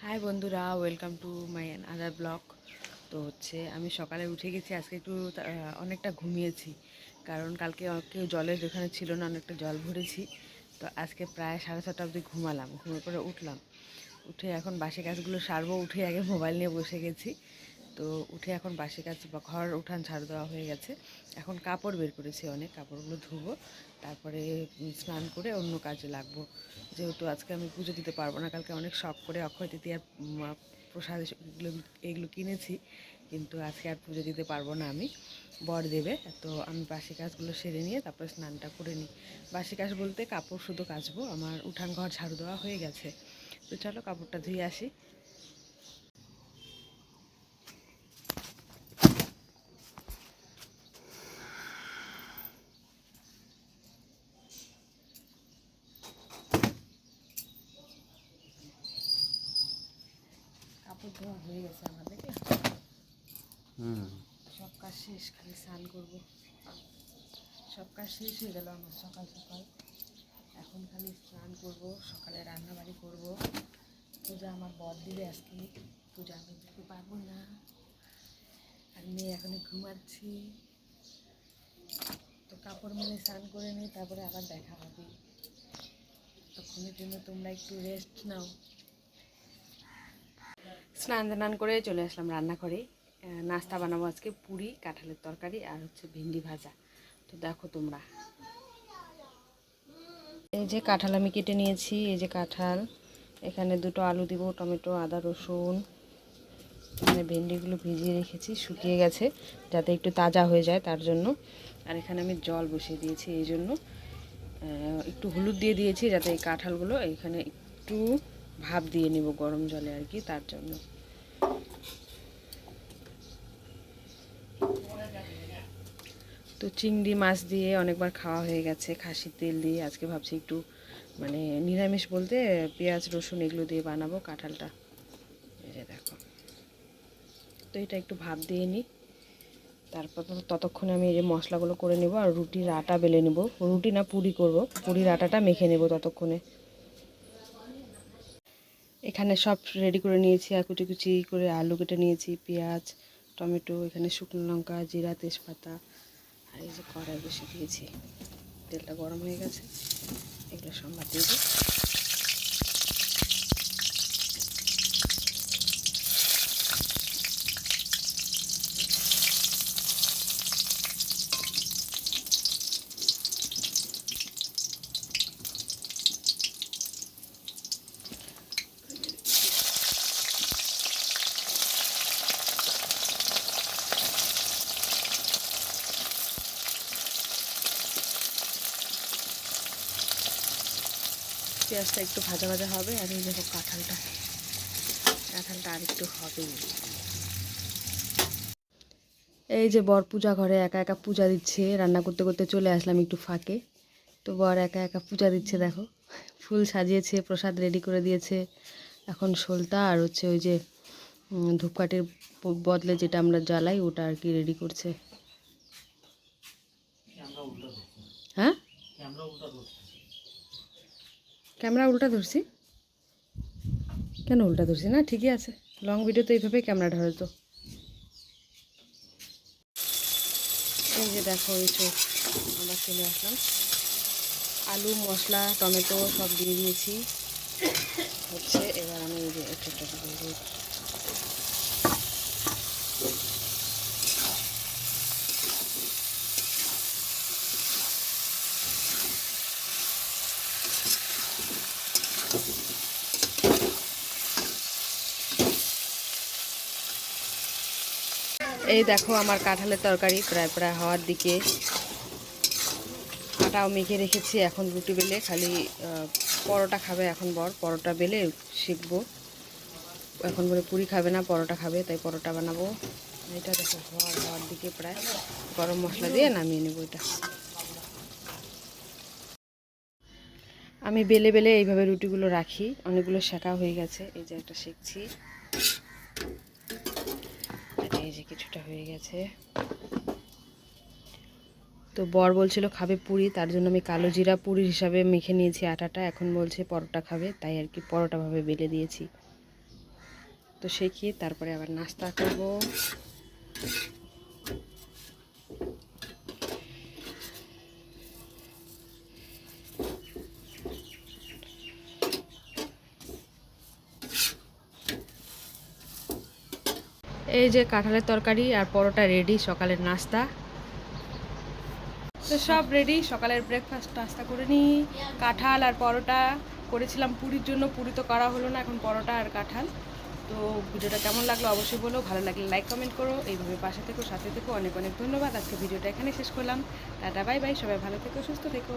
High বন্ধুরা, welcome to my other blog. তো আমি সকালে উঠে গেছি। আজকে একটু অনেকটা ঘুমিয়েছি, কারণ কালকে কেউ জলের ওখানে ছিল না, অনেকটা জল ভরেছি। তো আজকে প্রায় 6:30 অবধি ঘুমালাম, ঘুমের পরে উঠলাম। উঠে এখন বাসি কাজগুলো সারবো। উঠে আগে মোবাইল নিয়ে বসে গেছি। তো উঠে এখন বাসি কাজ বা ঘর উঠান ঝাড়ু দেওয়া হয়ে গেছে। এখন কাপড় বের করেছি, অনেক কাপড়গুলো ধুবো, তারপরে স্নান করে অন্য কাজে লাগবো। যেহেতু আজকে আমি পুজো দিতে পারবো না, কালকে অনেক শখ করে অক্ষয় তৃতীয়ার প্রসাদ এগুলো কিনেছি, কিন্তু আজকে আর পুজো দিতে পারবো না। আমি বর দেবে, তো আমি বাসি কাজগুলো সেরে নিয়ে তারপরে স্নানটা করে নিই। বাসি কাজ বলতে কাপড় শুধু কাচবো, আমার উঠান ঘর ঝাড়ু দেওয়া হয়ে গেছে। তো চলো কাপড়টা ধুয়ে আসি। কাপড় ধোয়া হয়ে গেছে আমার, দেখলে সব কাজ শেষ, খালি স্নান করবো। সব কাজ শেষ হয়ে গেল আমার সকাল সকাল। এখন খালি স্নান করব, সকালে রান্নাবাড়ি করব। পূজা আমার বর দিবে আজকে, পূজা আমি দিতে পারবো না। আর মেয়ে এখনই ঘুমাচ্ছি। তো কাপড় মেলে স্নান করে নিই, তারপরে আবার দেখা হবে। তখনের জন্য তোমরা একটু রেস্ট নাও। স্নান টান করে চলে আসলাম রান্নাঘরে। নাস্তা বানাবো আজকে, পুরি, কাঁঠালের তরকারি আর ভেন্ডি ভাজা। তো দেখো তোমরা, এই যে কাঁঠাল আমি কেটে নিয়েছি। এই যে কাঁঠাল, এখানে দুটো আলু দিব, টমেটো, আদা, রসুন। এখানে ভেন্ডিগুলো ভিজিয়ে রেখেছি, শুকিয়ে গেছে যাতে একটু তাজা হয়ে যায় তার জন্য। আর এখানে আমি জল বসিয়ে দিয়েছি, এই জন্য একটু হলুদ দিয়ে দিয়েছি যাতে এই কাঁঠালগুলো এখানে একটু ভাপ দিয়ে নেব গরম জলে আর কি, তার জন্য। তো চিংড়ি মাছ দিয়ে অনেকবার খাওয়া হয়ে গেছে, খাসির তেল দিয়ে। আজকে ভাবছি একটু মানে নিরামিষ বলতে পেঁয়াজ রসুন এগুলো দিয়ে বানাবো কাঁঠালটা। এই যে দেখো, তো এটা একটু ভাপ দিয়ে নিই। তারপর ততক্ষণে আমি এই যে মশলাগুলো করে নেব আর রুটির আটা বেলে নেব। রুটি না, পুরি করব, পুরির আটাটা মেখে নেব ততক্ষণে। এখানে সব রেডি করে নিয়েছি, আর কুচি কুচি করে আলু কেটে নিয়েছি, পেঁয়াজ, টমেটো, এখানে শুকনো লঙ্কা, জিরা, তেজপাতা। আর এই যে কড়াই বসে দিয়েছি, তেলটা গরম হয়ে গেছে, এগুলো সম্বাদ দিয়ে দিই। পেঁয়াজটা একটু ভাজা ভাজা হবে, আর এই দেখো কাঁঠালটা আর একটু হবেই। এই যে বর পূজা ঘরে একা একা পূজা দিচ্ছে, রান্না করতে করতে চলে আসলাম একটু ফাঁকে। তো বর একা একা পূজা দিচ্ছে, দেখো ফুল সাজিয়েছে, প্রসাদ রেডি করে দিয়েছে। এখন সলতা আর ওই যে ধূপকাঠির বদলে যেটা আমরা জ্বালাই ওটা আর কি রেডি করছে। হ্যাঁ, ক্যামেরা উল্টা ধরছি কেন? উল্টা ধরছি না, ঠিকই আছে। লং ভিডিও তো এইভাবেই ক্যামেরা ধরে। তো এই যে দেখো, এই চোখ আমরা চলে আসলাম। আলু, মশলা, টমেটো সব দিয়ে দিয়েছি। এবার আমি এই যে একটু এই দেখো আমার কাঁঠালের তরকারি প্রায় প্রায় হওয়ার দিকে। আটাও মেখে রেখেছি, এখন রুটি বেলে খালি পরোটা খাবে এখন বর, পরোটা বেলে শিখবো। এখন বলে পুরি খাবে না, পরোটা খাবে, তাই পরোটা বানাবো। এটা দেখো হওয়ার দিকে প্রায়, গরম মশলা দিয়ে নামিয়ে নেবো এটা। আমি বেলে বেলে এইভাবে রুটিগুলো রাখি, অনেকগুলো শেখা হয়ে গেছে। এই যে একটা শিখছি, এই যে কিছুটা হয়ে গেছে। তো বর বলছিল খাবে পুরি, তার জন্য আমি কালো জিরা পুরির হিসাবে মেখে নিয়েছি আটাটা। এখন বলছে পরোটা খাবে, তাই আর কি পরোটা ভাবে বেলে দিয়েছি। তো সেই খেয়ে তারপরে আবার নাস্তা করব। এই যে কাঁঠালের তরকারি আর পরোটা রেডি, সকালের নাস্তা। তো সব রেডি, সকালের ব্রেকফাস্ট নাস্তা করে নিই। কাঁঠাল আর পরোটা করেছিলাম পুরীর জন্য, পুরি তো করা হলো না, এখন পরোটা আর কাঁঠাল। তো ভিডিওটা কেমন লাগলো অবশ্যই বলো, ভালো লাগলে লাইক কমেন্ট করো, এইভাবে পাশে থেকো, সাথে থেকো। অনেক অনেক ধন্যবাদ। আজকে ভিডিওটা এখানে শেষ করলাম। টাটা বাই বাই, সবাই ভালো থেকো, সুস্থ থেকো।